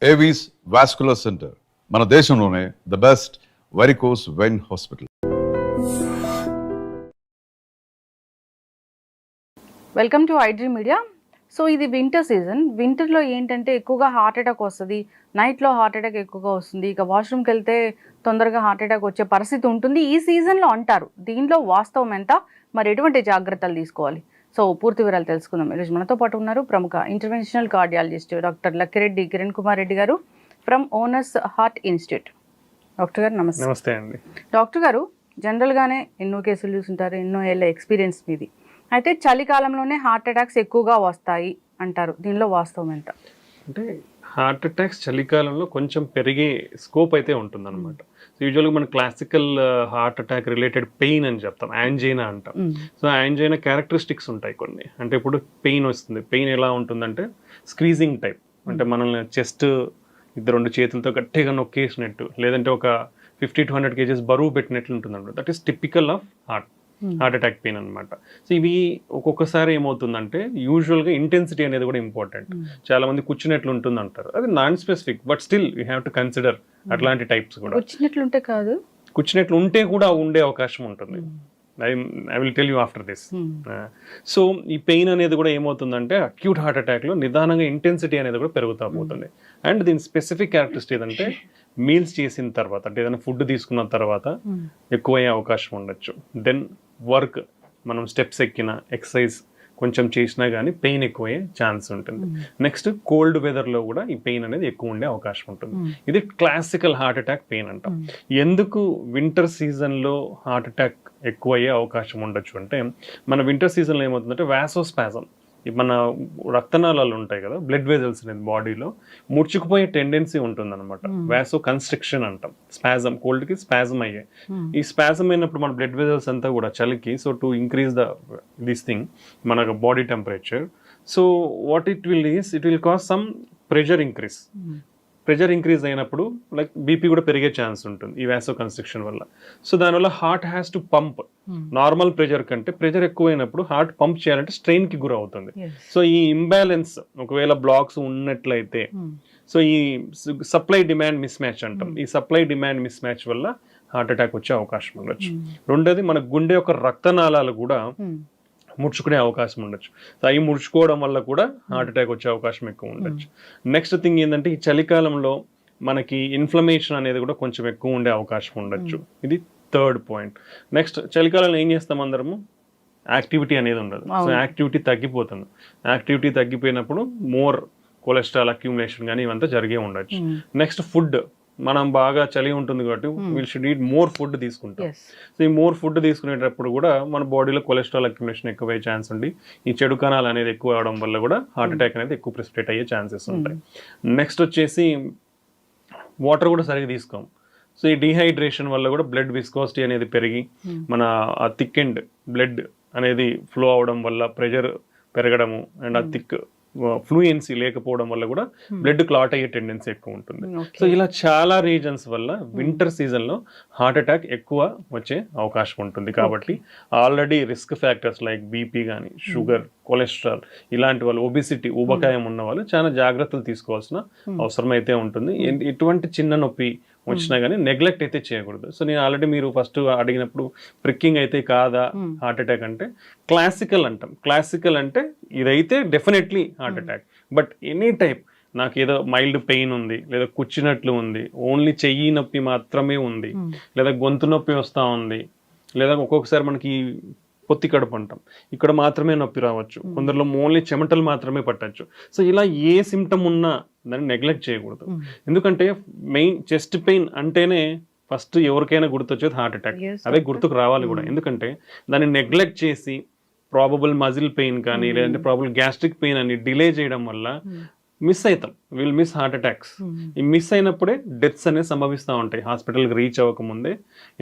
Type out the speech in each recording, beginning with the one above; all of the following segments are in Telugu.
ఏవీస్ వాస్కులర్ సెంటర్ మన దేశంలోనే the best varicose vein hospital. Welcome to iDream media. So ఇది వింటర్ సీజన్. వింటర్లో ఏంటంటే ఎక్కువగా హార్ట్ అటాక్ వస్తుంది, నైట్లో హార్ట్ అటాక్ ఎక్కువగా వస్తుంది, ఇక వాష్రూమ్కి వెళ్తే తొందరగా హార్ట్ అటాక్ వచ్చే పరిస్థితి ఉంటుంది ఈ సీజన్లో అంటారు. దీనిలో వాస్తవం ఎంత, మరి ఎటువంటి జాగ్రత్తలు తీసుకోవాలి? సో పూర్తి వివరాలు తెలుసుకుందాం. ఈరోజు మనతో పాటు ఉన్నారు ప్రముఖ interventional cardiologist doctor Lakkireddy Kiran Kumar Reddy గారు from owners heart institute. Doctor గారు నమస్తే. నమస్తే అండి. డాక్టర్ గారు, జనరల్గానే ఎన్నో కేసులు చూసుంటారు, ఎన్నో ఏళ్ళ ఎక్స్పీరియన్స్ మీది. అయితే చలికాలంలోనే హార్ట్ అటాక్స్ ఎక్కువగా వస్తాయి అంటారు, దీనిలో వాస్తవం ఎంత? అంటే హార్ట్ అటాక్స్ చలికాలంలో కొంచెం పెరిగే స్కోప్ అయితే ఉంటుంది అనమాట. సో యూజువల్గా మన classical heart attack related pain అని చెప్తాం, యాంజైనా అంటాం. సో యాంజైనా క్యారెక్టరిస్టిక్స్ ఉంటాయి కొన్ని. అంటే ఇప్పుడు పెయిన్ వస్తుంది, పెయిన్ ఎలా ఉంటుందంటే స్క్వీజింగ్ టైప్, అంటే మనల్ని చెస్ట్ రెండు చేతులతో గట్టిగా నొక్కేసినట్టు, లేదంటే ఒక 50 to 100 kgs బరువు పెట్టినట్లు ఉంటుంది అనమాట. That is typical of heart attack pain అనమాట. సో ఇవి ఒక్కొక్కసారి ఏమవుతుందంటే యూజువల్గా ఇంటెన్సిటీ అనేది కూడా ఇంపార్టెంట్. చాలా మంది కూర్చున్నట్లు ఉంటుంది అంటారు, అది non specific, but still you have to consider అట్లాంటి టైప్స్ కూడా. కూర్చున్నట్లుంటే కాదు, కూర్చున్నట్లు ఉంటే కూడా ఉండే అవకాశం ఉంటుంది. I will tell you after this. So ఈ పెయిన్ అనేది కూడా ఏమవుతుందంటే అక్యూట్ హార్ట్ అటాక్లో నిదానంగా ఇంటెన్సిటీ అనేది కూడా పెరుగుతూ పోతుంది. అండ్ దీని స్పెసిఫిక్ క్యారెక్టరిస్టిక్ ఏదంటే మీల్స్ చేసిన తర్వాత, అంటే ఏదైనా ఫుడ్ తీసుకున్న తర్వాత ఎక్కువయ్యే అవకాశం ఉండొచ్చు. దెన్ వర్క్, మనం స్టెప్స్ ఎక్కిన, ఎక్సర్సైజ్ కొంచెం చేసినా కానీ పెయిన్ ఎక్కువయ్యే ఛాన్స్ ఉంటుంది. నెక్స్ట్ కోల్డ్ వెదర్లో కూడా ఈ పెయిన్ అనేది ఎక్కువ ఉండే అవకాశం ఉంటుంది. ఇది క్లాసికల్ హార్ట్ అటాక్ పెయిన్ అంటాం. ఎందుకు వింటర్ సీజన్లో హార్ట్ అటాక్ ఎక్కువయ్యే అవకాశం ఉండొచ్చు అంటే, మన వింటర్ సీజన్లో ఏమవుతుందంటే వాసోస్పాజం, మన రక్తనాళాలు ఉంటాయి కదా, బ్లడ్ వెజల్స్ అనేది బాడీలో ముడుచుకుపోయే టెండెన్సీ ఉంటుంది అనమాట. వాసో కన్స్ట్రిక్షన్ అంటాం. స్పాజం, కోల్డ్కి స్పాజం అయ్యాయి. ఈ స్పాజం అయినప్పుడు మన బ్లడ్ వెజల్స్ అంతా కూడా చలికి, so to increase this thing మన body temperature, so what it will cause some pressure increase. Pressure increase అయినప్పుడు లైక్ బీపీ కూడా పెరిగే ఛాన్స్ ఉంటుంది ఈ వాసో కన్స్ట్రిక్షన్ వల్ల. సో దానివల్ల heart has to pump. Normal pressure కంటే ప్రెషర్ ఎక్కువైనప్పుడు హార్ట్ పంప్ చేయాలంటే స్ట్రెయిన్ కి గురి అవుతుంది. సో ఈ ఇంబ్యాలెన్స్ ఒకవేళ బ్లాక్స్ ఉన్నట్లయితే, సో ఈ సప్లై డిమాండ్ మిస్ మ్యాచ్ అంటాం, ఈ సప్లై డిమాండ్ మిస్ మ్యాచ్ వల్ల హార్ట్ అటాక్ వచ్చే అవకాశం ఉండొచ్చు. రెండోది, మన గుండె యొక్క రక్తనాళాలు కూడా ముడుచుకునే అవకాశం ఉండొచ్చు. సో అవి ముడుచుకోవడం వల్ల కూడా హార్ట్ అటాక్ వచ్చే అవకాశం ఎక్కువ ఉండొచ్చు. నెక్స్ట్ థింగ్ ఏంటంటే, ఈ చలికాలంలో మనకి ఇన్ఫ్లమేషన్ అనేది కూడా కొంచెం ఎక్కువ ఉండే అవకాశం ఉండొచ్చు. ఇది థర్డ్ పాయింట్. నెక్స్ట్, చలికాలంలో ఏం చేస్తాం అందరము, యాక్టివిటీ అనేది ఉండదు. సో యాక్టివిటీ తగ్గిపోతుంది. యాక్టివిటీ తగ్గిపోయినప్పుడు మోర్ కొలెస్ట్రాల్ అక్యుములేషన్ కానీ ఇవంతా జరిగే ఉండొచ్చు. నెక్స్ట్, ఫుడ్, మనం బాగా చలి ఉంటుంది కాబట్టి will should eat more food తీసుకుంటాం. సో ఈ మోర్ ఫుడ్ తీసుకునేటప్పుడు కూడా మన బాడీలో కొలెస్ట్రాల్ అక్యుములేషన్ ఎక్కువ అయ్యే ఛాన్స్ ఉంది. ఈ చెడు కణాలు అనేది ఎక్కువ అవడం వల్ల కూడా హార్ట్ అటాక్ అనేది ఎక్కువ ప్రెసిపిటేట్ అయ్యే ఛాన్సెస్ ఉంటాయి. నెక్స్ట్ వచ్చేసి వాటర్ కూడా సరిగ్గా తీసుకోం. సో ఈ డీహైడ్రేషన్ వల్ల కూడా బ్లడ్ విస్కోసిటీ అనేది పెరిగి మన ఆ థిక్ అండ్ బ్లడ్ అనేది ఫ్లో అవడం వల్ల ప్రెషర్ పెరగడము, అండ్ ఆ థిక్ ఫ్లూయెన్సీ లేకపోవడం వల్ల కూడా బ్లడ్ క్లాట్ అయ్యే టెండెన్సీ ఎక్కువ ఉంటుంది. సో ఇలా చాలా రీజన్స్ వల్ల వింటర్ సీజన్లో హార్ట్ అటాక్ ఎక్కువ వచ్చే అవకాశం ఉంటుంది. కాబట్టి already risk factors like BP కానీ, షుగర్, కొలెస్ట్రాల్, ఇలాంటి వాళ్ళు, ఒబిసిటీ, ఊబకాయం ఉన్న వాళ్ళు చాలా జాగ్రత్తలు తీసుకోవాల్సిన అవసరం అయితే ఉంటుంది. ఎటువంటి చిన్న నొప్పి వచ్చినా కానీ నెగ్లెక్ట్ అయితే చేయకూడదు. సో నేను ఆల్రెడీ మీరు ఫస్ట్ అడిగినప్పుడు ప్రిక్కింగ్ అయితే కాదా హార్ట్ అటాక్ అంటే, క్లాసికల్ అంటాం. క్లాసికల్ అంటే ఇదైతే definitely heart attack. But any type, నాకు ఏదో మైల్డ్ పెయిన్ ఉంది, లేదా కూర్చున్నట్లు ఉంది, ఓన్లీ చెయ్యి నొప్పి మాత్రమే ఉంది, లేదా గొంతు నొప్పి వస్తూ ఉంది, లేదా ఒక్కొక్కసారి మనకి పొత్తి కడుపు అంటాం, ఇక్కడ మాత్రమే నొప్పి రావచ్చు, కొందరిలో ఓన్లీ చెమటలు మాత్రమే పట్టచ్చు. సో ఇలా ఏ సిమ్టమ్ ఉన్నా దాన్ని నెగ్లెక్ట్ చేయకూడదు. ఎందుకంటే మెయిన్ చెస్ట్ పెయిన్ అంటేనే ఫస్ట్ ఎవరికైనా గుర్తొచ్చేది హార్ట్ అటాక్. అదే గుర్తుకు రావాలి కూడా. ఎందుకంటే దాన్ని నెగ్లెక్ట్ చేసి ప్రాబబుల్ మజిల్ పెయిన్ కానీ, లేదంటే ప్రాబబుల్ గ్యాస్ట్రిక్ పెయిన్ అని డిలే చేయడం వల్ల మిస్ అవుతాం, విల్ మిస్ హార్ట్ అటాక్స్. ఈ మిస్ అయినప్పుడే డెత్స్ అనేది సంభవిస్తూ ఉంటాయి. హాస్పిటల్కి రీచ్ అవ్వకముందే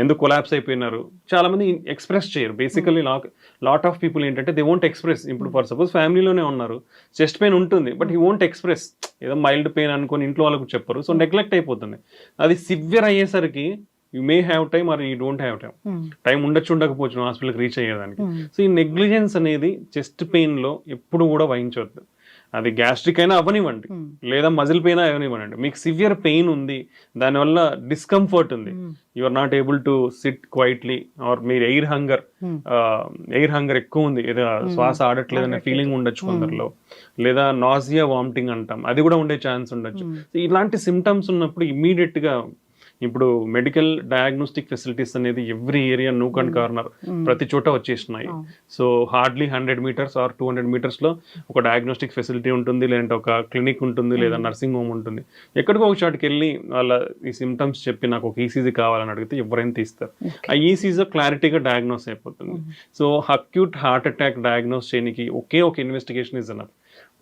ఎందుకు కొలాప్స్ అయిపోయినారు చాలా మంది ఎక్స్ప్రెస్ చేయరు. బేసికలీ లాట్ ఆఫ్ పీపుల్ ఏంటంటే దే వోంట్ ఎక్స్ప్రెస్. ఇప్పుడు ఫర్ సపోజ్ ఫ్యామిలీలోనే ఉన్నారు, చెస్ట్ పెయిన్ ఉంటుంది, బట్ హీ వోంట్ ఎక్స్ప్రెస్. ఏదో మైల్డ్ పెయిన్ అనుకొని ఇంట్లో వాళ్ళకు చెప్పరు, సో నెగ్లెక్ట్ అయిపోతుంది. అది సివియర్ అయ్యేసరికి you may have time or you don't have time ఉండొచ్చు, ఉండకపోవచ్చు హాస్పిటల్కి రీచ్ అయ్యేదానికి. సో ఈ నెగ్లిజెన్స్ అనేది చెస్ట్ పెయిన్లో ఎప్పుడు కూడా వహించవద్దు. అది గ్యాస్ట్రిక్ అయినా అవనివ్వండి, లేదా మజిల్ పెయిన్ అవనివ్వండి, మీకు సివియర్ పెయిన్ ఉంది, దానివల్ల డిస్కంఫర్ట్ ఉంది, you are not able to sit quietly, or మీరు ఎయిర్ హంగర్ ఎక్కువ ఉంది, ఏదో శ్వాస ఆడట్లేదనే ఫీలింగ్ ఉండొచ్చు కొందరిలో, లేదా నాజియా వామిటింగ్ అంటాం, అది కూడా ఉండే ఛాన్స్ ఉండొచ్చు. ఇలాంటి సిమ్టమ్స్ ఉన్నప్పుడు ఇమీడియట్ గా ఇప్పుడు మెడికల్ డయాగ్నోస్టిక్ ఫెసిలిటీస్ అనేది every area nook and corner ప్రతి చోట వచ్చేసినాయి. So hardly 100 meters or 200 meters లో ఒక డయాగ్నోస్టిక్ ఫెసిలిటీ ఉంటుంది, లేదంటే ఒక క్లినిక్ ఉంటుంది, లేదా నర్సింగ్ హోమ్ ఉంటుంది. ఎక్కడికో ఒక చోటుకి వెళ్ళి వాళ్ళ ఈ సిమ్టమ్స్ చెప్పి నాకు ఒక ఈసీజీ కావాలని అడిగితే ఎవరైనా తీస్తారు. ఆ ఈసీజీ క్లారిటీగా డయాగ్నోస్ అయిపోతుంది. So acute heart attack diagnose చేయడానికి ఒకే ఒక investigation is enough.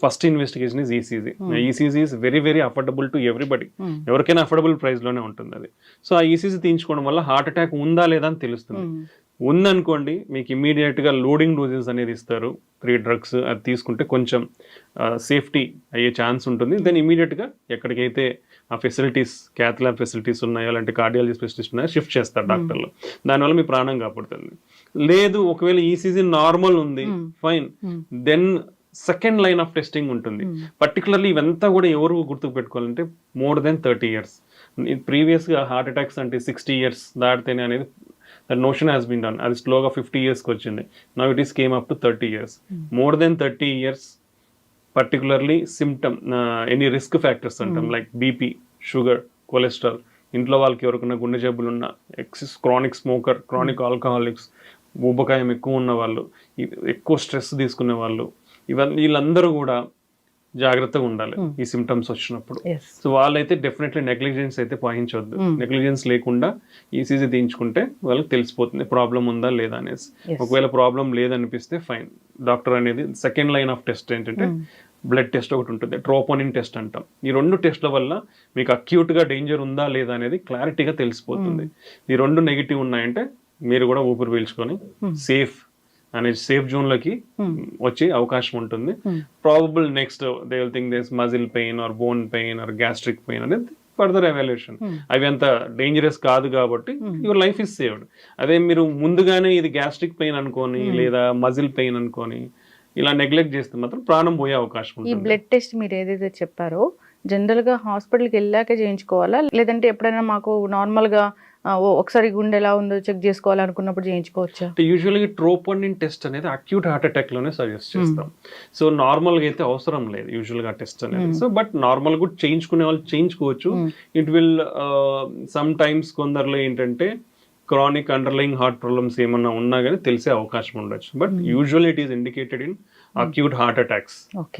First investigation is ECG. ECG is very very affordable to everybody, ఎవరికైనా అఫోర్డబుల్ ప్రైస్ లోనే ఉంటుంది అది. సో ఆ ఈసీజీ తీయించుకోవడం వల్ల హార్ట్ అటాక్ ఉందా లేదా అని తెలుస్తుంది. ఉందనుకోండి, మీకు ఇమీడియట్ గా లోడింగ్ డోసెస్ అనేది ఇస్తారు, 3 drugs. అది తీసుకుంటే కొంచెం సేఫ్టీ అయ్యే ఛాన్స్ ఉంటుంది. దెన్ ఇమీడియట్ గా ఎక్కడికైతే ఆ ఫెసిలిటీస్, క్యాత్ ల్యాబ్ ఫెసిలిటీస్ ఉన్నాయో, అలాంటి కార్డియాలజీ స్పెషలిస్ట్ ఉన్నాయో షిఫ్ట్ చేస్తారు డాక్టర్లు. దానివల్ల మీ ప్రాణం కాపాడుతుంది. లేదు ఒకవేళ ఈసీజీ నార్మల్ ఉంది, fine, then second line of testing ఉంటుంది. పర్టికులర్లీ ఇవంతా కూడా ఎవరు గుర్తుకు పెట్టుకోవాలంటే మోర్ దెన్ 30 years. ప్రీవియస్ గా హార్ట్ అటాక్స్ అంటే 60 years దాటితేనే అనేది that notion has been done. అది స్లోగా 50 years కి వచ్చింది. Now it is came up to 30 years. More than 30 years particularly symptom any risk factors అంటాం, లైక్ బీపీ, షుగర్, కొలెస్ట్రాల్, ఇంట్లో వాళ్ళకి ఎవరికైనా గుండె జబ్బులు ఉన్న, క్రానిక్ స్మోకర్, క్రానిక్ ఆల్కహాలిక్స్, ఊబకాయం ఎక్కువ ఉన్న వాళ్ళు, ఎక్కువ స్ట్రెస్ తీసుకునే వాళ్ళు, వీళ్ళందరూ కూడా జాగ్రత్తగా ఉండాలి ఈ సిమ్టమ్స్ వచ్చినప్పుడు. సో వాళ్ళైతే డెఫినెట్లీ నెగ్లిజెన్స్ అయితే పాటించవద్దు. నెగ్లిజెన్స్ లేకుండా ఈసీజీ తీయించుకుంటే వాళ్ళకి తెలిసిపోతుంది ప్రాబ్లం ఉందా లేదా అనేసి. ఒకవేళ ప్రాబ్లం లేదనిపిస్తే ఫైన్, డాక్టర్ అనేది సెకండ్ లైన్ ఆఫ్ టెస్ట్ ఏంటంటే బ్లడ్ టెస్ట్ ఒకటి ఉంటుంది, ట్రోపోనిన్ టెస్ట్ అంటాం. ఈ 2 టెస్ట్ల వల్ల మీకు అక్యూట్ గా డేంజర్ ఉందా లేదా అనేది క్లారిటీగా తెలిసిపోతుంది. ఈ 2 నెగిటివ్ ఉన్నాయంటే మీరు కూడా ఊపిరి పీల్చుకొని సేఫ్ జోన్ లోకి వచ్చే అవకాశం ఉంటుంది. Probable next they will think this muscle pain or bone pain or gastric pain అనేది ఫర్దర్ ఎవాల్యుయేషన్. అవి అంత డేంజరస్ కాదు కాబట్టి యువర్ లైఫ్ ఇస్ సేవ్డ్. అదే మీరు ముందుగానే ఇది గ్యాస్ట్రిక్ పెయిన్ అనుకోని, లేదా మజిల్ పెయిన్ అనుకోని ఇలా నెగ్లెక్ట్ చేస్తే మాత్రం ప్రాణం పోయే అవకాశం ఉంటుంది. ఈ బ్లడ్ టెస్ట్ మీరు ఏదైతే చెప్పారో జనరల్ గా హాస్పిటల్కి వెళ్ళాకే చేయించుకోవాలా, లేదంటే ఎప్పుడైనా మాకు నార్మల్ గా ఒకసారి గుండె ఎలా ఉందో చెక్ చేసుకోవాలనుకున్నప్పుడు చేయించుకోవచ్చా? యూజువల్గా ట్రోపోనిన్ టెస్ట్ అనేది అక్యూట్ హార్ట్ అటాక్ లోనే సజెస్ట్ చేస్తాం. సో నార్మల్ గా అయితే అవసరం లేదు యూజువల్ గా టెస్ట్ అనేది. సో బట్ నార్మల్ కూడా చేయించుకునే వాళ్ళు చేయించుకోవచ్చు. ఇట్ విల్ సమ్ టైమ్స్ కొందరిలో ఏంటంటే క్రానిక్ అండర్లయింగ్ హార్ట్ ప్రాబ్లమ్స్ ఏమన్నా ఉన్నా కానీ తెలిసే అవకాశం ఉండొచ్చు. But usual it is indicated in acute heart attacks,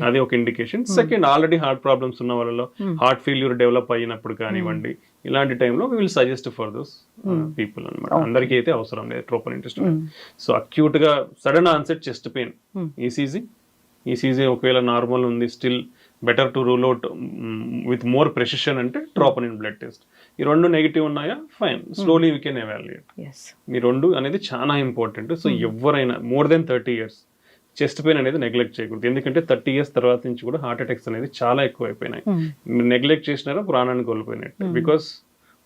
అది ఒక indication. Second, already heart problems ఉన్న వాళ్ళలో హార్ట్ ఫెయిల్యూర్ డెవలప్ అయినప్పుడు కానివ్వండి, ఇలాంటి టైంలో we will suggest for those people అనమాట. అందరికీ అయితే అవసరం లేదు ట్రోపోనిన్ టెస్ట్. సో అక్యూట్ గా sudden onset chest pain, ECG ఒకవేళ నార్మల్ ఉంది, still better to rule out with more precision అంటే ట్రోపోనిన్ బ్లడ్ టెస్ట్. ఈ 2 నెగిటివ్ ఉన్నాయా, fine, slowly we can evaluate. ఈ 2 అనేది చాలా ఇంపార్టెంట్. సో ఎవరైనా more than 30 years chest pain అనేది నెగ్లెక్ట్ చేయకూడదు. ఎందుకంటే 30 years తర్వాత నుంచి కూడా హార్ట్ అటాక్స్ అనేది చాలా ఎక్కువ అయిపోయినాయి. మీరు నెగ్లెక్ట్ చేసినారా ప్రాణాన్ని కోల్పోయినట్టు. బికాస్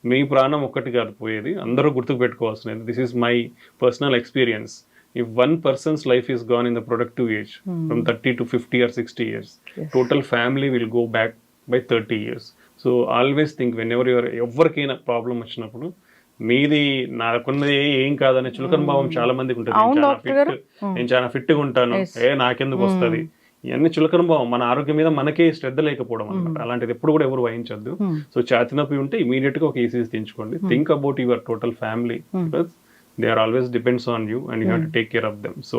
మీ ప్రాణం ఒక్కటి కాదు పోయేది, అందరూ గుర్తుకు పెట్టుకోవాల్సినది. This is my personal experience. If one person's life is gone in the productive age, from 30 to 50 or 60 years, total family will go back by 30 years. So always think whenever you are ఎవరికైనా ప్రాబ్లం వచ్చినప్పుడు మీది నాకున్నది ఏం కాదనే చులకన భావం చాలా మందికి ఉంటుంది. నేను చాలా ఫిట్ గా ఉంటాను, నాకెందుకు వస్తుంది, ఇవన్నీ చులకన భావం. మన ఆరోగ్యం మీద మనకే శ్రద్ధ లేకపోవడం అనమాట. అలాంటిది ఎప్పుడు కూడా ఎవరు వహించద్దు. సో ఛాతీ నొప్పి ఉంటే ఇమీడియట్ గా ఒక ఈసీజీ తీయించుకోండి. Think about your total family, because they are always depends on you and you have to take care of them. So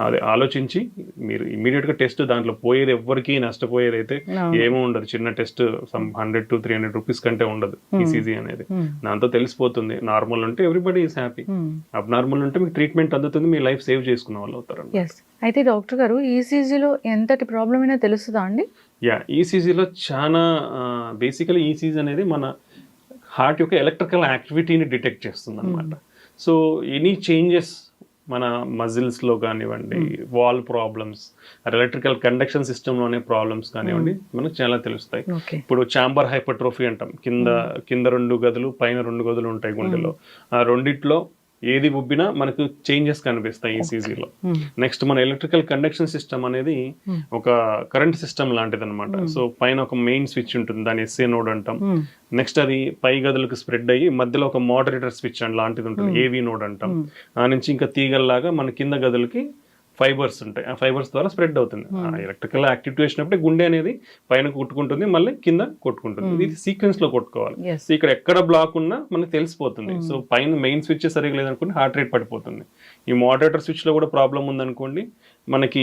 అది ఆలోచించి మీరు ఇమీడియట్ గా టెస్ట్, దాంట్లో పోయేది ఎవరికి నష్టపోయేది అయితే ఏమో ఉండదు. చిన్న టెస్ట్ సమ్ 100 to 300 rupees కంటే ఉండదు ఈసీజీ అనేది. దాంతో తెలిసిపోతుంది. నార్మల్ ఉంటే ఎవ్రీబడి ఈస్ హ్యాపీ, అబ్ నార్మల్ ఉంటే మీకు ట్రీట్మెంట్ అందుతుంది, మీ లైఫ్ సేవ్ చేసుకున్న వాళ్ళు అవుతారు. అయితే డాక్టర్ గారు ఈసీజీలో ఎంతటి ప్రాబ్లం అయినా తెలుస్తుందా అండి? ఈసీజీలో చాలా బేసికలీ ఈసీజీ అనేది మన హార్ట్ యొక్క ఎలక్ట్రికల్ యాక్టివిటీని డిటెక్ట్ చేస్తుంది అనమాట. సో ఎనీ చేంజెస్ మన మజిల్స్ లో కానివ్వండి, wall problems, electrical conduction system లోనే ప్రాబ్లమ్స్ కానివ్వండి, మనకు చాలా తెలుస్తాయి. ఇప్పుడు చాంబర్ హైపర్ట్రోఫీ అంటాం, కింద 2 గదులు పైన 2 గదులు ఉంటాయి గుండెలో. ఆ రెండిట్లో ఏది ఉబ్బినా మనకు చేంజెస్ కనిపిస్తాయి ఈసీజీలో. నెక్స్ట్ మన ఎలక్ట్రికల్ కండక్షన్ సిస్టమ్ అనేది ఒక కరెంట్ సిస్టమ్ లాంటిది అనమాట. సో పైన ఒక మెయిన్ స్విచ్ ఉంటుంది, దాని ఎస్ఏ నోడ్ అంటాం. నెక్స్ట్ అది పై గదులకు స్ప్రెడ్ అయ్యి మధ్యలో ఒక మోడరేటర్ స్విచ్ లాంటిది ఉంటుంది, ఏవి నోడ్ అంటాం. ఆ నుంచి ఇంకా తీగల్లాగా మన కింద గదులకి ఫైబర్స్ ఉంటాయి, ఆ ఫైబర్స్ ద్వారా స్ప్రెడ్ అవుతుంది. ఎలక్ట్రికల్ యాక్టివిటీ వచ్చినప్పుడు గుండె అనేది పైన కొట్టుకుంటుంది, మళ్ళీ కింద కొట్టుకుంటుంది. ఇది సీక్వెన్స్ లో కొట్టుకోవాలి. సో ఇక్కడ ఎక్కడ బ్లాక్ ఉన్నా మనకు తెలిసిపోతుంది. సో పైన మెయిన్ స్విచ్ సరిగా లేదనుకోండి హార్ట్ రేట్ పడిపోతుంది. ఈ మోడరేటర్ స్విచ్ లో కూడా ప్రాబ్లం ఉందనుకోండి, మనకి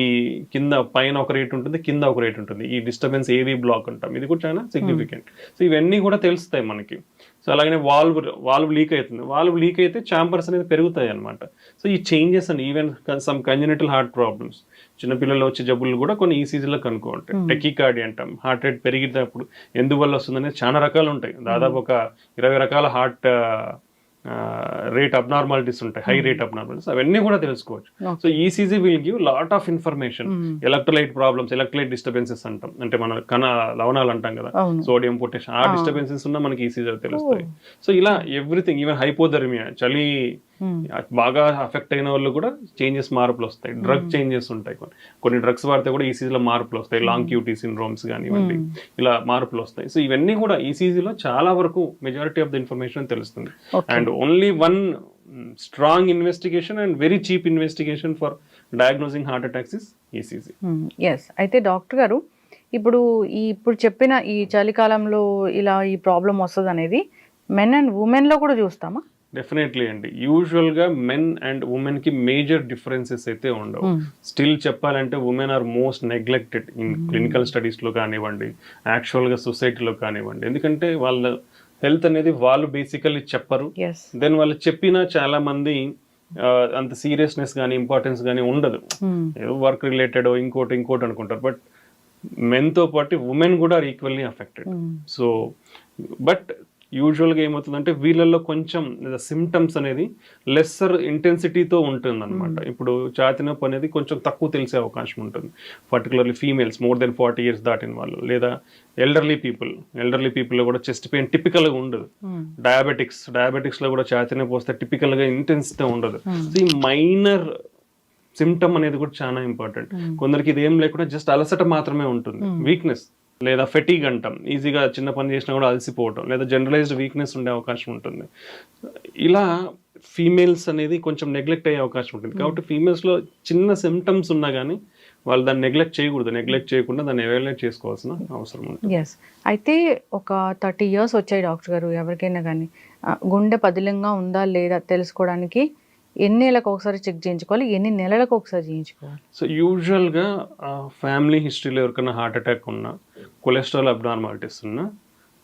కింద పైన ఒక రేట్ ఉంటుంది, కింద ఒక రేట్ ఉంటుంది. ఈ డిస్టర్బెన్స్ ఏవి బ్లాక్ అంటాం, ఇది కూడా చాలా సిగ్నిఫికెంట్. సో ఇవన్నీ కూడా తెలుస్తాయి మనకి. సో అలాగనే వాల్వ్ లీక్ అవుతుంది, వాల్వ్ లీక్ అయితే ఛాంబర్స్ అనేది పెరుగుతాయి అనమాట. సో ఈ changes and even some congenital heart problems, చిన్నపిల్లలు వచ్చే జబ్బులు కూడా కొన్ని ఈసీజీలో కనుక్కోండి. టెకికార్డియా అంటాం, హార్ట్ రేట్ పెరిగినప్పుడు ఎందువల్ల వస్తుందనేది చాలా రకాలు ఉంటాయి. దాదాపు ఒక 20 రకాల హార్ట్ రేట్ అబ్నార్మాలిటీస్ ఉంటాయి, హై రేట్ అబ్నార్మాలిటీస్, అవన్నీ కూడా తెలుసుకోవచ్చు. So ECG will give lot of information. Electrolyte problems, electrolyte disturbances అంటాం, అంటే మన లవణాలు అంటాం కదా, సోడియం పొటాషియం, ఆ డిస్టర్బెన్సెస్ ఉన్నా మనకి ఈసీజీ తెలుస్తాయి. సో ఇలా ఎవ్రీథింగ్, ఈవెన్ హైపోథర్మియా, చలి బాగా అఫెక్ట్ అయిన వాళ్ళు కూడా చేంజెస్, మార్పులు వస్తాయి. డ్రగ్ చేంజెస్ ఉంటాయి, కొన్ని డ్రగ్స్ వాడితే కూడా ఈసీజీలో మార్పులు వస్తాయి. లాంగ్ క్యూటీ సిండ్రోమ్స్ కానివ్వండి, ఇలా మార్పులు వస్తాయి. సో ఇవన్నీ కూడా ఈసీజీలో చాలా వరకు మెజారిటీ ఆఫ్ ద ఇన్ఫర్మేషన్ తెలుస్తుంది. And only one strong investigation and very cheap investigation for diagnosing heart attacks is ECG. Yes, అయితే డాక్టర్ గారు ఇప్పుడు చెప్పిన ఈ చలికాలంలో ఇలా ఈ ప్రాబ్లం వస్తుంది అనేది మెన్ అండ్ ఉమెన్ లో కూడా చూస్తామా? డెఫినెట్లీ అండి. యూజువల్ గా మెన్ అండ్ ఉమెన్ కి మేజర్ డిఫరెన్సెస్ అయితే ఉండవు. స్టిల్ చెప్పాలంటే women are most neglected in clinical studies లో కానివ్వండి, యాక్చువల్ గా సొసైటీలో కానివ్వండి. ఎందుకంటే వాళ్ళ హెల్త్ అనేది వాళ్ళు బేసికల్లీ చెప్పరు. దెన్ వాళ్ళు చెప్పినా చాలా మంది అంత సీరియస్నెస్ కానీ ఇంపార్టెన్స్ కానీ ఉండదు. ఏదో వర్క్ రిలేటెడ్ ఇంకోటి అనుకుంటారు. బట్ మెన్ తో పాటు ఉమెన్ కూడా are equally affected. So but యూజువల్గా ఏమవుతుందంటే వీళ్ళల్లో కొంచెం సిమ్టమ్స్ అనేది లెస్సర్ ఇంటెన్సిటీతో ఉంటుంది అనమాట. ఇప్పుడు ఛాతీ నొప్పి అనేది కొంచెం తక్కువ తెలిసే అవకాశం ఉంటుంది, particularly females more than 40 years దాటిన వాళ్ళు, లేదా ఎల్డర్లీ పీపుల్లో కూడా చెస్ట్ పెయిన్ టిపికల్గా ఉండదు. డయాబెటిక్స్ లో కూడా ఛాతీ నొప్పి వస్తే టిపికల్గా ఇంటెన్సిటీ ఉండదు. సో ఈ మైనర్ సిమ్టమ్ అనేది కూడా చాలా ఇంపార్టెంట్. కొందరికి ఇది ఏం లేకుండా జస్ట్ అలసట మాత్రమే ఉంటుంది, వీక్నెస్ లేదా ఫెటీగ్ అంటాం, ఈజీగా చిన్న పని చేసినా కూడా అలసిపోవటం, లేదా జనరలైజ్డ్ వీక్నెస్ ఉండే అవకాశం ఉంటుంది. ఇలా ఫీమేల్స్ అనేది కొంచెం నెగ్లెక్ట్ అయ్యే అవకాశం ఉంటుంది. కాబట్టి ఫీమేల్స్లో చిన్న సిమ్టమ్స్ ఉన్నా కానీ వాళ్ళు దాన్ని నెగ్లెక్ట్ చేయకూడదు. నెగ్లెక్ట్ చేయకుండా దాన్ని ఎవాల్యుయేట్ చేసుకోవాల్సిన అవసరం ఉంటుంది. ఎస్, అయితే ఒక 30 years వచ్చాయి డాక్టర్ గారు ఎవరికైనా కానీ గుండె పదిలంగా ఉందా లేదా తెలుసుకోవడానికి ఎన్ని నెలలకు ఒకసారి చెక్ చేయించుకోవాలి, ఎన్ని నెలలకు ఒకసారి చేయించుకోవాలి? సో యూజువల్గా ఫ్యామిలీ హిస్టరీలో ఎవరికైనా హార్ట్ అటాక్ ఉన్నా, కొలెస్ట్రాల్ అబ్నార్మాలిటీస్ ఉన్నా,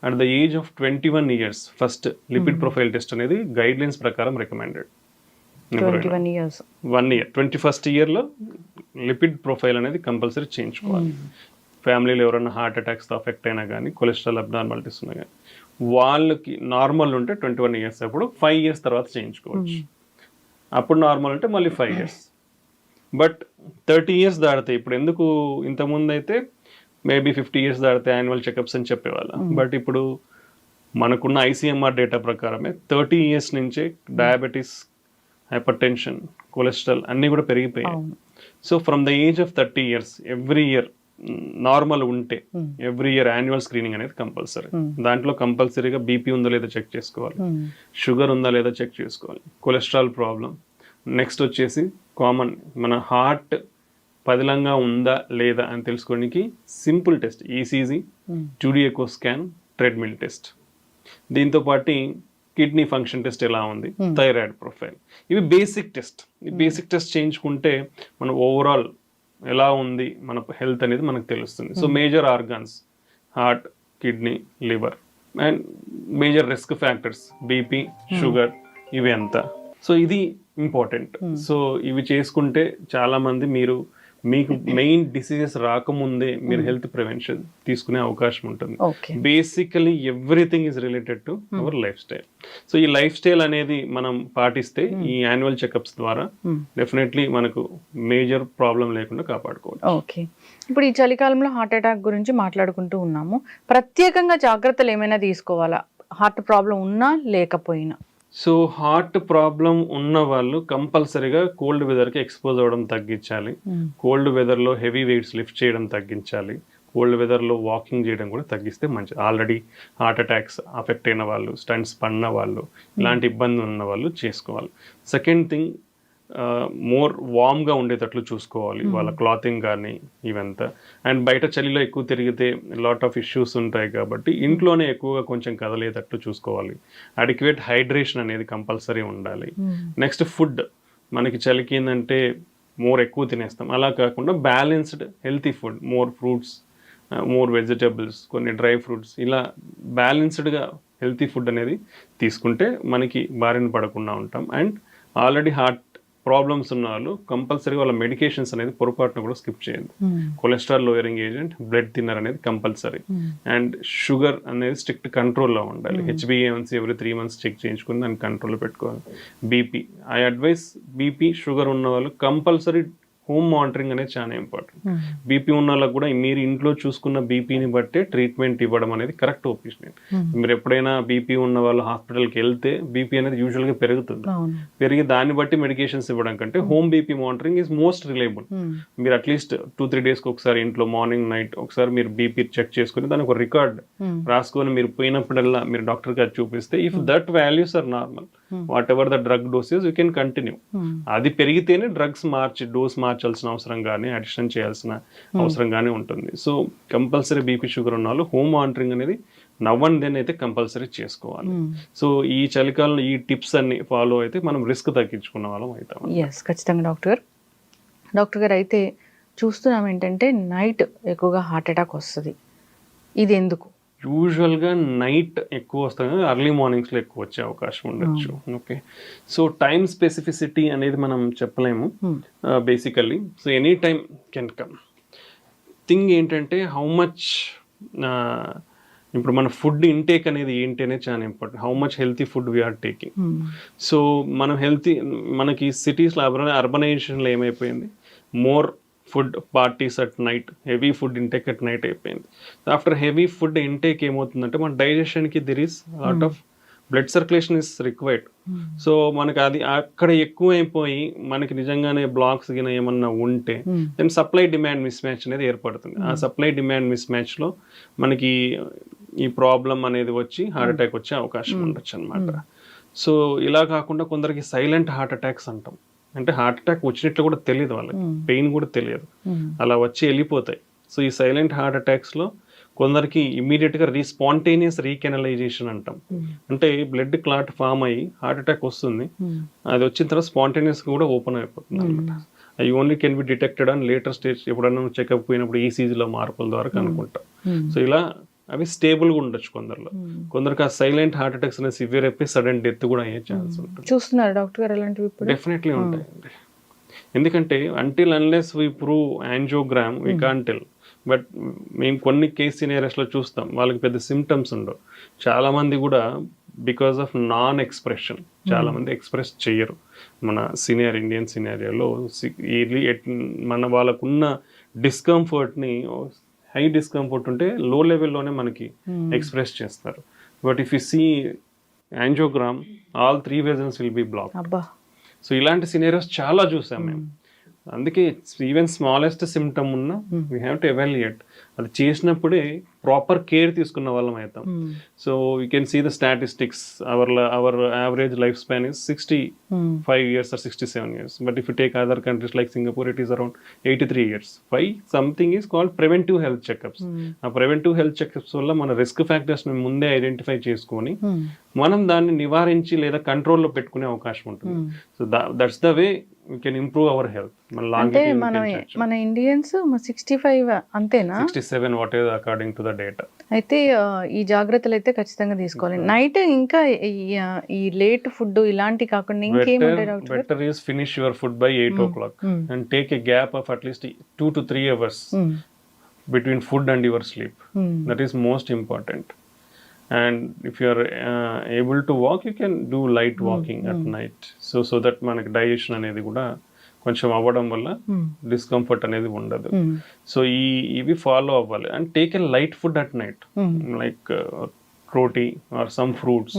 at the age of 21 years first lipid profile test అనేది గైడ్ లైన్స్ ప్రకారం రికమెండెడ్. 21 years 1 year 21st yearలో లిపిడ్ ప్రొఫైల్ అనేది కంపల్సరీ చేయించుకోవాలి. ఫ్యామిలీలో ఎవరైనా హార్ట్ అటాక్స్తో అఫెక్ట్ అయినా కానీ, కొలెస్ట్రాల్ అబ్నార్మాలిటీస్ ఉన్నా కానీ, వాళ్ళకి నార్మల్ ఉంటే 21 years అప్పుడు 5 years తర్వాత చేయించుకోవచ్చు. అప్పుడు నార్మల్ అంటే మళ్ళీ 5 years. బట్ 30 years దాడితే, ఇప్పుడు ఎందుకు ఇంతకుముందు అయితే మేబీ 50 years దాడితే యాన్యువల్ చెకప్స్ అని చెప్పేవాళ్ళం. బట్ ఇప్పుడు మనకున్న ICMR డేటా ప్రకారమే 30 years నుంచే డయాబెటీస్, హైపర్ టెన్షన్, కొలెస్ట్రాల్ అన్నీ కూడా పెరిగిపోయాయి. So from the age of 30 years every year normal ఉంటే ఎవ్రీ ఇయర్ యాన్యువల్ స్క్రీనింగ్ అనేది కంపల్సరీ. దాంట్లో కంపల్సరీగా బీపీ ఉందా లేదా చెక్ చేసుకోవాలి, షుగర్ ఉందా లేదా చెక్ చేసుకోవాలి, కొలెస్ట్రాల్ ప్రాబ్లం. నెక్స్ట్ వచ్చేసి కామన్ మన హార్ట్ పదిలంగా ఉందా లేదా అని తెలుసుకోవడానికి simple test ECG, 2D echo scan, treadmill test. దీంతో పాటు కిడ్నీ ఫంక్షన్ టెస్ట్ ఎలా ఉంది, థైరాయిడ్ ప్రొఫైల్, ఇవి బేసిక్ టెస్ట్. ఈ బేసిక్ టెస్ట్ చేయించుకుంటే మన ఓవరాల్ ఎలా ఉంది మన హెల్త్ అనేది మనకు తెలుస్తుంది. So major organs heart, kidney, liver and major risk factors BP, sugar, ఇవి ఎంత. సో ఇది ఇంపార్టెంట్. సో ఇవి చేసుకుంటే చాలా మంది మీకు మెయిన్ డిసీజెస్ రాకముందే మీరు హెల్త్ ప్రివెన్షన్ తీసుకునే అవకాశం ఉంటుంది. Basically everything is related to our life style. So ఈ లైఫ్ స్టైల్ అనేది మనం పాటిస్తే ఈ యాన్యువల్ చెకప్స్ ద్వారా డెఫినెట్లీ మనకు మేజర్ ప్రాబ్లం లేకుండా కాపాడుకోవచ్చు. ఓకే, ఇప్పుడు ఈ చలికాలంలో హార్ట్ అటాక్ గురించి మాట్లాడుకుంటూ ఉన్నాము. ప్రత్యేకంగా జాగ్రత్తలు ఏమైనా తీసుకోవాలా హార్ట్ ప్రాబ్లం ఉన్నా లేకపోయినా? సో హార్ట్ ప్రాబ్లం ఉన్న వాళ్ళు కంపల్సరీగా కోల్డ్ వెదర్కి ఎక్స్పోజ్ అవ్వడం తగ్గించాలి. కోల్డ్ వెదర్లో హెవీ వెయిట్స్ లిఫ్ట్ చేయడం తగ్గించాలి. కోల్డ్ వెదర్లో వాకింగ్ చేయడం కూడా తగ్గిస్తే మంచిది. ఆల్రెడీ హార్ట్ అటాక్స్ అఫెక్ట్ అయిన వాళ్ళు, స్టంట్స్ పడిన వాళ్ళు, ఇలాంటి ఇబ్బంది ఉన్న వాళ్ళు చేసుకోవాలి. సెకండ్ థింగ్, మోర్ వామ్గా ఉండేటట్లు చూసుకోవాలి వాళ్ళ క్లాతింగ్ కానీ ఇవంతా. అండ్ బయట చలిలో ఎక్కువ తిరిగితే లాట్ ఆఫ్ ఇష్యూస్ ఉంటాయి కాబట్టి ఇంట్లోనే ఎక్కువగా కొంచెం కదలేటట్లు చూసుకోవాలి. అడిక్వేట్ హైడ్రేషన్ అనేది కంపల్సరీ ఉండాలి. నెక్స్ట్ ఫుడ్, మనకి చలికి ఏంటంటే మోర్ ఎక్కువ తినేస్తాం, అలా కాకుండా balanced healthy food, more fruits, more vegetables, కొన్ని డ్రై ఫ్రూట్స్, ఇలా బ్యాలెన్స్డ్గా హెల్తీ ఫుడ్ అనేది తీసుకుంటే మనకి బారిన పడకుండా ఉంటాం. అండ్ ఆల్రెడీ హార్ట్ ప్రాబ్లమ్స్ ఉన్న వాళ్ళు కంపల్సరీగా వాళ్ళ మెడికేషన్స్ అనేది పొరపాటున కూడా స్కిప్ చేయండి. Cholesterol lowering agent, blood thinner అనేది కంపల్సరీ. అండ్ షుగర్ అనేది స్ట్రిక్ట్ కంట్రోల్లో ఉండాలి. HbA1c ఎవ్రీ 3 months చెక్ చేయించుకుని దాన్ని కంట్రోల్లో పెట్టుకోవాలి. BP, I advise BP sugar ఉన్న వాళ్ళు కంపల్సరీ హోమ్ మానిటరింగ్ అనేది చాలా ఇంపార్టెంట్. బీపీ ఉన్న వాళ్ళకి కూడా మీరు ఇంట్లో చూసుకున్న బీపీని బట్టే ట్రీట్మెంట్ ఇవ్వడం అనేది కరెక్ట్ ఒపీనియన్. మీరు ఎప్పుడైనా బీపీ ఉన్న వాళ్ళు హాస్పిటల్కి వెళ్తే బీపీ అనేది యూజువల్గా పెరుగుతుంది. పెరిగి దాన్ని బట్టి మెడికేషన్స్ ఇవ్వడం కంటే home BP monitoring is most reliable. మీరు అట్లీస్ట్ 2-3 daysకి ఒకసారి ఇంట్లో మార్నింగ్ నైట్ ఒకసారి మీరు బీపీ చెక్ చేసుకుని దానికి ఒక రికార్డ్ రాసుకొని మీరు పోయినప్పుడల్లా మీరు డాక్టర్ గారు చూపిస్తే, if that values are normal, whatever the drug doses you can continue. అది పెరిగితేనే డ్రగ్స్ డోస్ మార్చాల్సిన అవసరం కానీ అడిషన్ చేయాల్సిన అవసరం కానీ ఉంటుంది. సో కంపల్సరీ బీపీ షుగర్ ఉన్న వాళ్ళు హోమ్ మానిటరింగ్ అనేది నవ్ అండ్ దెన్ అయితే కంపల్సరీ చేసుకోవాలి. సో ఈ చలికాలంలో ఈ టిప్స్ అన్ని ఫాలో అయితే మనం రిస్క్ తగ్గించుకున్న వాళ్ళం అవుతాం. ఎస్, ఖచ్చితంగా డాక్టర్ గారు అయితే చూస్తున్నాం ఏంటంటే నైట్ ఎక్కువగా హార్ట్ అటాక్ వస్తుంది, ఇది ఎందుకు? యూజువల్గా నైట్ ఎక్కువ వస్తుంది కానీ ఎర్లీ మార్నింగ్స్లో ఎక్కువ వచ్చే అవకాశం ఉండొచ్చు. ఓకే, సో టైం స్పెసిఫిసిటీ అనేది మనం చెప్పలేము basically. So any time can come. Thing ఏంటంటే హౌ మచ్, ఇప్పుడు మన ఫుడ్ ఇంటేక్ అనేది ఏంటి అనేది చాలా important. How much healthy food we are taking. So మనం మనకి సిటీస్లో అర్బనైజేషన్లో ఏమైపోయింది, more food parties at night, heavy food intake at night అయిపోయింది. ఆఫ్టర్ హెవీ ఫుడ్ ఇంటేక్ ఏమవుతుందంటే మన డైజెషన్కి there is lot of blood circulation is required. So మనకి అది అక్కడ ఎక్కువ అయిపోయి మనకి నిజంగానే బ్లాక్స్ గిన ఏమన్నా ఉంటే then supply demand mismatch అనేది ఏర్పడుతుంది. ఆ సప్లై డిమాండ్ మిస్ మ్యాచ్లో మనకి ఈ ప్రాబ్లం అనేది వచ్చి హార్ట్ అటాక్ వచ్చే అవకాశం ఉండొచ్చు అనమాట. సో ఇలా కాకుండా కొందరికి సైలెంట్ హార్ట్ అటాక్స్ అంటాం. అంటే హార్ట్ అటాక్ వచ్చినట్లు కూడా తెలియదు వాళ్ళకి, పెయిన్ కూడా తెలియదు, అలా వచ్చి వెళ్ళిపోతాయి. సో ఈ సైలెంట్ హార్ట్ అటాక్స్లో కొందరికి ఇమీడియట్గా స్పాంటేనియస్ రీకెనలైజేషన్ అంటాం. అంటే బ్లడ్ క్లాట్ ఫామ్ అయ్యి హార్ట్ అటాక్ వస్తుంది, అది వచ్చిన తర్వాత స్పాంటేనియస్గా కూడా ఓపెన్ అయిపోతుంది అనమాట. అవి ఓన్లీ కెన్ బి డిటెక్టెడ్ అని లేటర్ స్టేజ్, ఎప్పుడన్నా చెకప్ పోయినప్పుడు ఈసీజీలో మార్పుల ద్వారా కనుక్కుంటాం. సో ఇలా అవి స్టేబుల్గా ఉండొచ్చు కొందరిలో. కొందరికి ఆ సైలెంట్ హార్ట్ అటాక్స్ అనేది సివియర్ అయిపోయి సడన్ డెత్ కూడా అయ్యే ఛాన్స్ ఉంటుంది. చూస్తున్నారు డాక్టర్ గారు అలాంటివి? డెఫినెట్లీ ఉంటాయండి. ఎందుకంటే until unless we prove angiogram we can't tell. But మేము కొన్ని కేస్ సినారియోస్లో చూస్తాం వాళ్ళకి పెద్ద సిమ్టమ్స్ ఉండవు. చాలామంది కూడా బికాస్ ఆఫ్ నాన్ ఎక్స్ప్రెషన్, చాలామంది ఎక్స్ప్రెస్ చెయ్యరు. మన ఇండియన్ సినారియోలో మన వాళ్ళకున్న డిస్కంఫర్ట్ని, హై డిస్కంఫర్ట్ ఉంటే లో లెవెల్లోనే మనకి ఎక్స్ప్రెస్ చేస్తారు. But if you see angiogram, all 3 vessels will be block. So ఇలాంటి సినారియోస్ చాలా చూసాం మేము. అందుకే ఈవెన్ స్మాలెస్ట్ సిమ్టమ్ ఉన్నా వీ హ్యావ్ టు ఎవాల్యుయేట్. అది చేసినప్పుడే ప్రాపర్ కేర్ తీసుకున్న వాళ్ళం అవుతాం. So you can see the statistics. Our average life span is 65 years or 67 years. But if you take other countries like Singapore, it is around 83 years. Why? Something is called preventive health checkups. ఆ ప్రివెంటివ్ హెల్త్ చెకప్స్ వల్ల మన రిస్క్ ఫ్యాక్టర్స్ ని ముందే ఐడెంటిఫై చేసుకొని మనం దాన్ని నివారించి లేదా కంట్రోల్లో పెట్టుకునే అవకాశం ఉంటుంది. So that's the way we can improve our health. అంటే మన ఇండియన్స్ 65 అంతేనా? 67 what is according to the data. అయితే ఈ జాగ్రత్తలు అయితే ఖచ్చితంగా తీసుకోవాలి. నైట్ ఇంకా ఈ లేట్ ఫుడ్ ఇలాంటి కాకుండా ఇంకేముంటాయి doctor? Better is finish your food by 8 o'clock and take a gap of at least 2 to 3 hours between food and your sleep. That is most important. And if you are able to walk, you can do light walking at night. So that మనకి డైజెషన్ అనేది కూడా కొంచెం అవ్వడం వల్ల డిస్కంఫర్ట్ అనేది ఉండదు. సో ఇవి ఫాలో అవ్వాలి. And take a light food at night, like fruity or some fruits.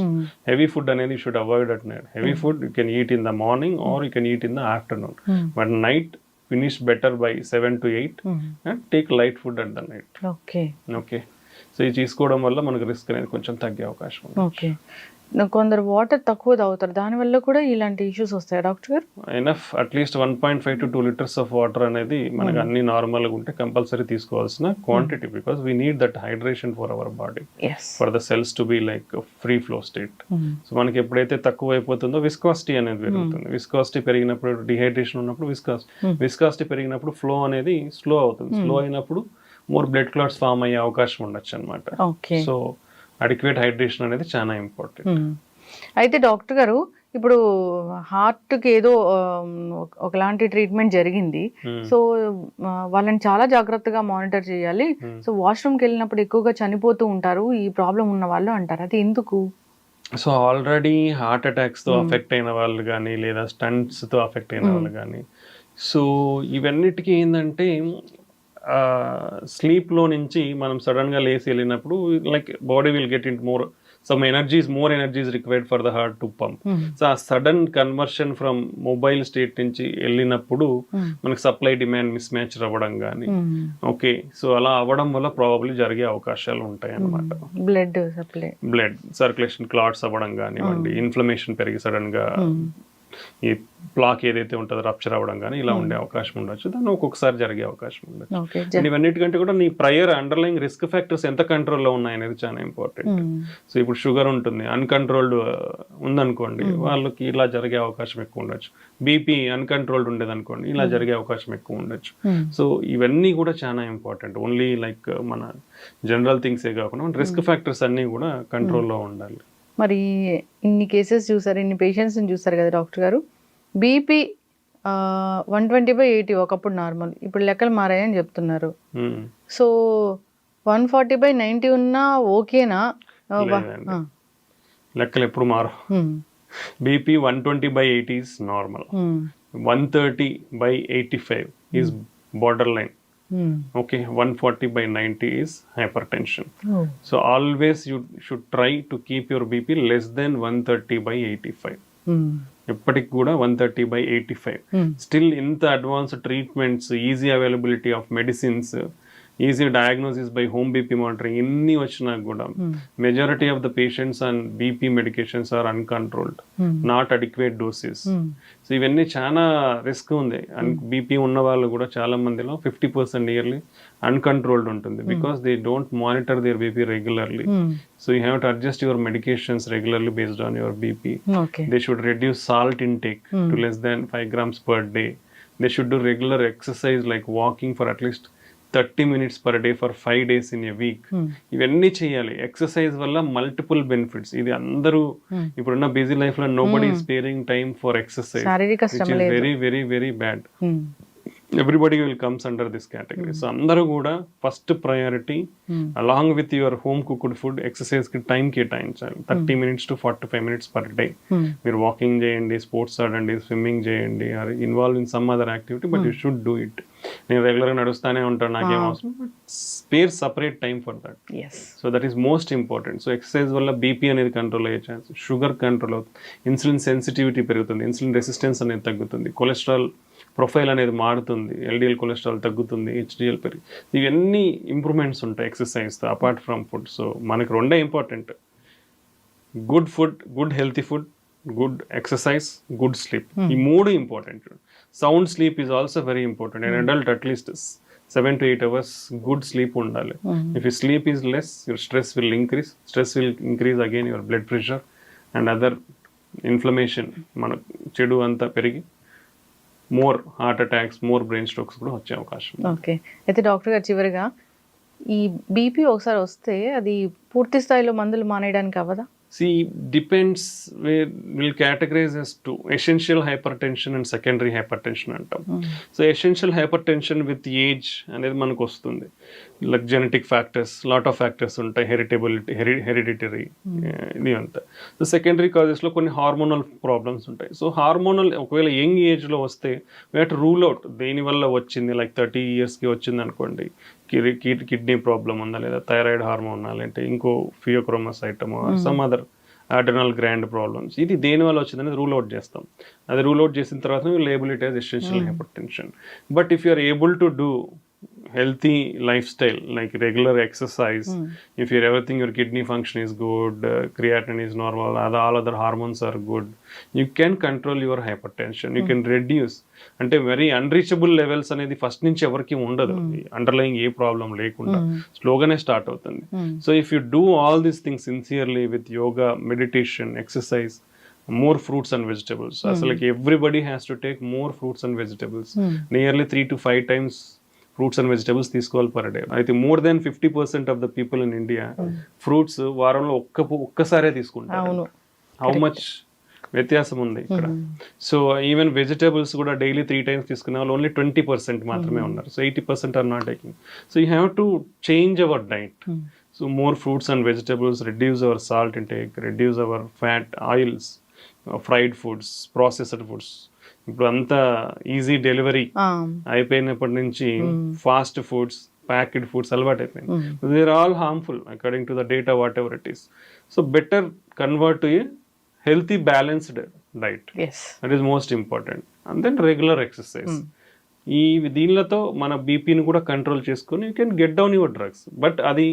Heavy food అనేది should avoid at night. Heavy food you can eat in the morning or you can eat in the afternoon, but night finish better by 7 to 8 and take light food at the night. Okay, so ఇది తీసుకోవడం వల్ల మనకు రిస్క్ అనేది కొంచెం తగ్గే అవకాశం ఉంది. ఓకే, కొందరు వాటర్ తక్కువ తాగుతారు, దానివల్ల కూడా ఇలాంటి ఇష్యూస్ వస్తాయి డాక్టర్ గారు? Enough at least 1.5 to 2 liters of water అనేది మనకు అన్ని నార్మల్గా ఉంటే కంపల్సరీ తీసుకోవాల్సిన quantity, because we need that hydration for our body, for the cells to be like free flow state. So మనకి ఎప్పుడైతే తక్కువ అయిపోతుందో విస్కాసిటీ అనేది పెరుగుతుంది. విస్కాసిటీ పెరిగినప్పుడు, డిహైడ్రేషన్ ఉన్నప్పుడు విస్కాసిటీ పెరిగినప్పుడు ఫ్లో అనేది స్లో అవుతుంది. స్లో అయినప్పుడు మోర్ బ్లడ్ క్లాట్స్ ఫామ్ అయ్యే అవకాశం ఉండొచ్చు అనమాట. సో అడిక్వేట్ హైడ్రేషన్ అనేది చాలా ఇంపార్టెంట్. అయితే డాక్టర్ గారు, ఇప్పుడు హార్ట్కి ఏదో ఒకలాంటి ట్రీట్మెంట్ జరిగింది, సో వాళ్ళని చాలా జాగ్రత్తగా మానిటర్ చేయాలి. సో వాష్రూమ్కి వెళ్ళినప్పుడు ఎక్కువగా చనిపోతూ ఉంటారు ఈ ప్రాబ్లం ఉన్న వాళ్ళు అంటారు, అది ఎందుకు? సో ఆల్రెడీ హార్ట్ అటాక్స్తో అఫెక్ట్ అయిన వాళ్ళు కానీ, లేదా స్టంట్స్తో అఫెక్ట్ అయిన వాళ్ళు కానీ, సో ఇవన్నిటికీ ఏంటంటే స్లీప్లో నుంచి మనం సడన్గా లేచి వెళ్ళినప్పుడు like body will get in more some energies, more energies required for the heart to pump. So ఆ sudden conversion from mobile state నుంచి వెళ్ళినప్పుడు మనకి సప్లై డిమాండ్ మిస్ మ్యాచ్ అవ్వడం కానీ, ఓకే, సో అలా అవ్వడం వల్ల ప్రాబబ్లీ జరిగే అవకాశాలు ఉంటాయి అన్నమాట. బ్లడ్ సర్క్యులేషన్ క్లాట్స్ అవ్వడం కానివ్వండి, ఇన్ఫ్లమేషన్ పెరిగి సడన్ గా ఈ ప్లాక్ ఏదైతే ఉంటుందో రప్చర్ అవ్వడం కానీ ఇలా ఉండే అవకాశం ఉండొచ్చు. దాన్ని ఒక్కొక్కసారి జరిగే అవకాశం ఉండొచ్చు. అండ్ ఇవన్నిటికంటే కూడా నీ ప్రయర్ అండర్లైన్ రిస్క్ ఫ్యాక్టర్స్ ఎంత కంట్రోల్లో ఉన్నాయనేది చాలా ఇంపార్టెంట్. సో ఇప్పుడు షుగర్ ఉంటుంది, అన్కంట్రోల్డ్ ఉందనుకోండి, వాళ్ళకి ఇలా జరిగే అవకాశం ఎక్కువ ఉండొచ్చు. బీపీ అన్కంట్రోల్డ్ ఉండేది అనుకోండి, ఇలా జరిగే అవకాశం ఎక్కువ ఉండొచ్చు. సో ఇవన్నీ కూడా చాలా ఇంపార్టెంట్. ఓన్లీ లైక్ మన జనరల్ థింగ్సే కాకుండా రిస్క్ ఫ్యాక్టర్స్ అన్నీ కూడా కంట్రోల్లో ఉండాలి. మరి ఇన్ని కేసెస్ చూసారు, ఇన్ని పేషెంట్స్ని చూసారు కదా డాక్టర్ గారు, బీపీ 120/80 ఒకప్పుడు నార్మల్, ఇప్పుడు లెక్కలు మారాయని చెప్తున్నారు. సో 140/90 ఉన్నా ఓకేనా? లెక్కలు ఎప్పుడు మారు. BP 120/80 is normal. 130/85 is borderline. Okay, 140/90 is hypertension. So always you should try to keep your BP less than 130/85. ఎప్పటికి కూడా 130/85. స్టిల్ ఇంత advanced treatments, easy availability of medicines, easy diagnosis by home BP monitoring ఇన్ని వచ్చినా కూడా majority of the patients and BP medications are uncontrolled, not adequate doses. So ఇవన్నీ చాలా రిస్క్ ఉంది. బీపీ ఉన్న వాళ్ళు కూడా చాలా మందిలో 50% ఇయర్లీ అన్కంట్రోల్డ్ ఉంటుంది, because they don't monitor their BP regularly. So you have to adjust your medications regularly based on your BP. They should reduce salt intake to less than 5 grams per day. They should do regular exercise like walking for at least 30 minutes per day for 5 days in a week. ఇవన్నీ చేయాలి. ఎక్సర్సైజ్ వల్ల మల్టిపుల్ బెనిఫిట్స్. ఇది అందరూ ఇప్పుడున్న బిజీ లైఫ్ లో nobody is sparing time for exercise, which is very very very bad. Everybody will comes under this category. So అందరూ కూడా first priority along with your home cooked food exercise కి టైం కేటాయించాలి. 30 minutes to 45 minutes per day. మీరు వాకింగ్ చేయండి, స్పోర్ట్స్ ఆడండి, స్విమ్మింగ్ చేయండి, or involve in some other activity, but you should do it. నేను రెగ్యులర్ గా నడుస్తానే ఉంటాను, నాకేం అవసరం, but spare separate time for that. So that is most important. So exercise వల్ల బీపీ అనేది కంట్రోల్ అయ్యే ఛాన్స్, షుగర్ కంట్రోల్ అవుతుంది, ఇన్సులిన్ సెన్సిటివిటీ పెరుగుతుంది, ఇన్సులిన్ రెసిస్టెన్స్ అనేది తగ్గుతుంది, కొలెస్ట్రాల్ ప్రొఫైల్ అనేది మారుతుంది, ఎల్డిఎల్ కొలెస్ట్రాల్ తగ్గుతుంది, హెచ్డిఎల్ పెరిగి, ఇవన్నీ ఇంప్రూవ్మెంట్స్ ఉంటాయి ఎక్సర్సైజ్తో అపార్ట్ ఫ్రమ్ ఫుడ్. సో మనకి రెండే important, good food, good healthy food, good exercise, good sleep. ఈ మూడు important. Sound sleep is also very important. And adult at least 7 to 8 hours good sleep ఉండాలి. If you sleep is less, your stress will increase. Stress will increase again your blood pressure and other inflammation, మన చెడు అంతా పెరిగి more heart attacks, more brain strokes కూడా వచ్చే అవకాశం. ఓకే, అయితే డాక్టర్ గారు చివరిగా ఈ బీపీ ఒకసారి వస్తే అది పూర్తి స్థాయిలో మందులు మానేయడానికి అవ్వదా? See, depends, we'll categorize as two: essential hypertension and secondary hypertension antam. So essential hypertension with age అనేది మనకు వస్తుంది, like genetic factors, lot of factors ఉంటాయి, hereditary ఇది అంతా. సో సెకండరీ కాజెస్ లో కొన్ని హార్మోనల్ ప్రాబ్లమ్స్ ఉంటాయి. సో హార్మోనల్ ఒకవేళ యంగ్ ఏజ్ లో వస్తే we have to rule out దేని వల్ల వచ్చింది. లైక్ 30 years కి వచ్చింది అనుకోండి, కిడ్నీ ప్రాబ్లం ఉందా, లేదా థైరాయిడ్ హార్మోన్ ఉందా, లేదంటే ఇంకో pheochromocytoma some other adrenal gland problems, ఇది దేని వల్ల వచ్చిందనేది రూల్ అవుట్ చేస్తాం. అది రూల్ అవుట్ చేసిన తర్వాత label it as essential hypertension. But if you are able to do healthy lifestyle like regular exercise, if your everything, your kidney function is good, creatinine is normal, all other hormones are good, you can control your hypertension, you can reduce. అంటే వెరీ అన్రీచబుల్ లెవెల్స్ అనేది ఫస్ట్ నుంచి ఎవరికి ఉండదు, అండర్లయింగ్ ఏ ప్రాబ్లం లేకుండా స్లోగానే స్టార్ట్ అవుతుంది. So if you do all these things sincerely with yoga, meditation, exercise, more fruits and vegetables, అసలు everybody has to take more fruits and vegetables, nearly 3 to 5 times fruits and vegetables తీసుకోవాలి పర్ డే. అయితే more than 50% of the people in India fruits వారంలో ఒక్కసారే తీసుకుంటారు. హౌ మచ్ వ్యత్యాసం ఉంది ఇక్కడ. సో ఈవెన్ వెజిటబుల్స్ కూడా డైలీ 3 times తీసుకునే వాళ్ళు ఓన్లీ 20% మాత్రమే ఉన్నారు. So 80% are not taking. So you have to change our diet. So more fruits and vegetables, reduce our salt intake, reduce our fat, oils, fried foods, processed foods. ఇప్పుడు అంతా ఈజీ డెలివరీ అయిపోయినప్పటి నుంచి ఫాస్ట్ ఫుడ్స్, ప్యాకెడ్ ఫుడ్స్ అలవాటు అయిపోయింది. They are all harmful according to the data whatever it is. So better convert to a healthy balanced diet, that is most important. And then regular exercise. ఈ దీనిలతో మన బీపీని కూడా కంట్రోల్ చేసుకొని you can get down your drugs. But అది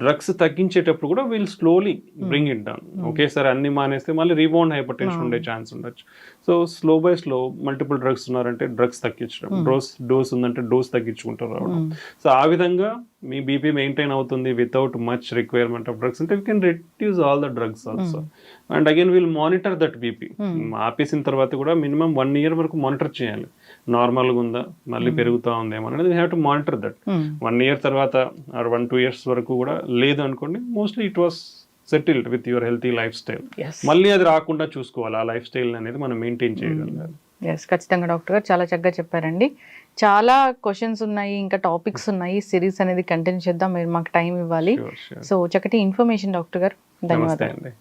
డ్రగ్స్ తగ్గించేటప్పుడు కూడా will slowly bring it down. ఒకేసారి అన్ని మానేస్తే మళ్ళీ రీబౌండ్ హైపర్ టెన్షన్ ఉండే ఛాన్స్ ఉండొచ్చు. So slow by slow multiple drugs ఉన్నారంటే డ్రగ్స్ తగ్గించడం, డోస్ ఉందంటే డోస్ తగ్గించుకుంటూ రావడం. సో ఆ విధంగా మీ బీపీ మెయింటైన్ అవుతుంది without much requirement of drugs. అంటే we can reduce all the drugs also. And again will monitor that BP. ఆపేసిన తర్వాత కూడా మినిమం 1 year వరకు మానిటర్ చేయాలి. నార్మల్గా ఉందా, మళ్ళీ పెరుగుతా ఉందేమో అనేది we have to monitor that. 1 year తర్వాత ఆర్ 1-2 years వరకు కూడా లేదు అనుకోండి, mostly it was settled with your healthy life style. మళ్ళీ అది రాకుండా చూసుకోవాలి. ఆ లైఫ్ స్టైల్ అనేది మనం మెయింటైన్ చేయగలగాలి. ఖచ్చితంగా డాక్టర్ గారు చాలా చక్కగా చెప్పారండి. చాలా క్వశ్చన్స్ ఉన్నాయి, ఇంకా టాపిక్స్ ఉన్నాయి. సిరీస్ అనేది కంటిన్యూ చేద్దాం, మీరు మాకు టైం ఇవ్వాలి. సో చక్కటి ఇన్ఫర్మేషన్ డాక్టర్ గారు, ధన్యవాదాలు.